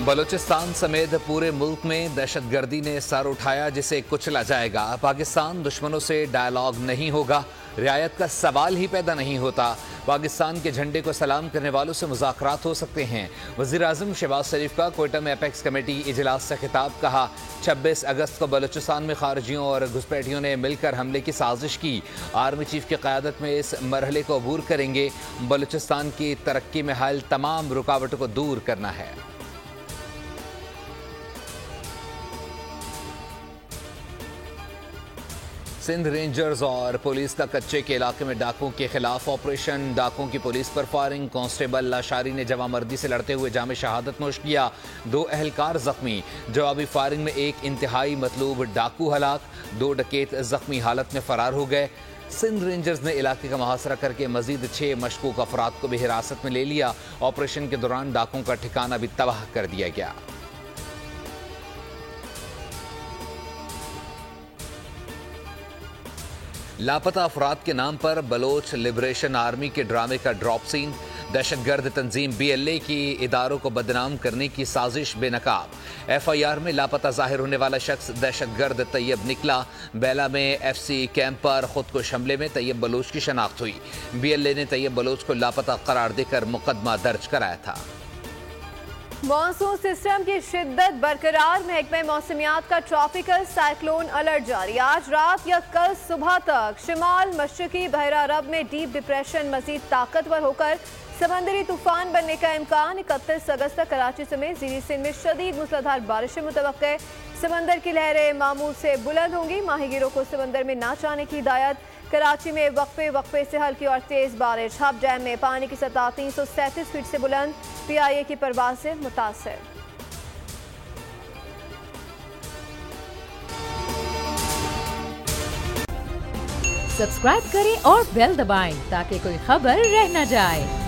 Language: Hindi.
बलूचिस्तान समेत पूरे मुल्क में दहशतगर्दी ने सर उठाया, जिसे कुचला जाएगा। पाकिस्तान दुश्मनों से डायलॉग नहीं होगा, रियायत का सवाल ही पैदा नहीं होता। पाकिस्तान के झंडे को सलाम करने वालों से मुज़ाकरात हो सकते हैं। वज़ीर-ए-आज़म शहबाज शरीफ का कोयटा में अपेक्स कमेटी इजलास से खिताब। कहा, 26 अगस्त को बलूचिस्तान में खारजियों और घुसपैठियों ने मिलकर हमले की साजिश की। आर्मी चीफ की क़यादत में इस मरहले को अबूर करेंगे। बलूचिस्तान की तरक्की में हायल तमाम रुकावटों को दूर करना है। सिंध रेंजर्स और पुलिस का कच्चे के इलाके में डाकुओं के खिलाफ ऑपरेशन। डाकुओं की पुलिस पर फायरिंग। कांस्टेबल लाशारी ने जवामर्दी से लड़ते हुए जाम शहादत नोश किया। 2 अहलकार जख्मी। जवाबी फायरिंग में एक इंतहाई मतलूब डाकू हलाक। 2 डकैत जख्मी हालत में फरार हो गए। सिंध रेंजर्स ने इलाके का मुहासरा करके मजीद 6 मशकूक अफराद को भी हिरासत में ले लिया। ऑपरेशन के दौरान डाकुओं का ठिकाना भी तबाह कर दिया गया। लापता अफराद के नाम पर बलोच लिबरेशन आर्मी के ड्रामे का ड्रॉप सीन। दहशतगर्द तंजीम BLA की इदारों को बदनाम करने की साजिश बेनकाब। FIR में लापता जाहिर होने वाला शख्स दहशतगर्द तैयब निकला। बेला में FC कैंप पर खुदकुश हमले में तैयब बलोच की शनाख्त हुई। BLA ने तैयब बलोच को लापता करार देकर मुकदमा दर्ज कराया था। मॉनसून सिस्टम की शिद्दत बरकरार। महकमे मौसमियात का ट्रॉपिकल साइक्लोन अलर्ट जारी। आज रात या कल सुबह तक शिमाल मशरकी बहरा अरब में डीप डिप्रेशन मजीद ताकतवर होकर समंदरी तूफान बनने का इम्कान। 31 अगस्त तक कराची समेत ज़ीरी सिंध में शदीद मूसलाधार बारिशें मुतवक्के। समंदर की लहरें मामूल से बुलंद होंगी। माहीगीरों को समंदर में ना जाने की हिदायत। कराची में वक्फे से हल्की और तेज बारिश। हब डैम में पानी की सतह 337 फीट से बुलंद। PIA की परवाज से मुतासर। सब्सक्राइब करें और बेल दबाएं ताकि कोई खबर रह न जाए।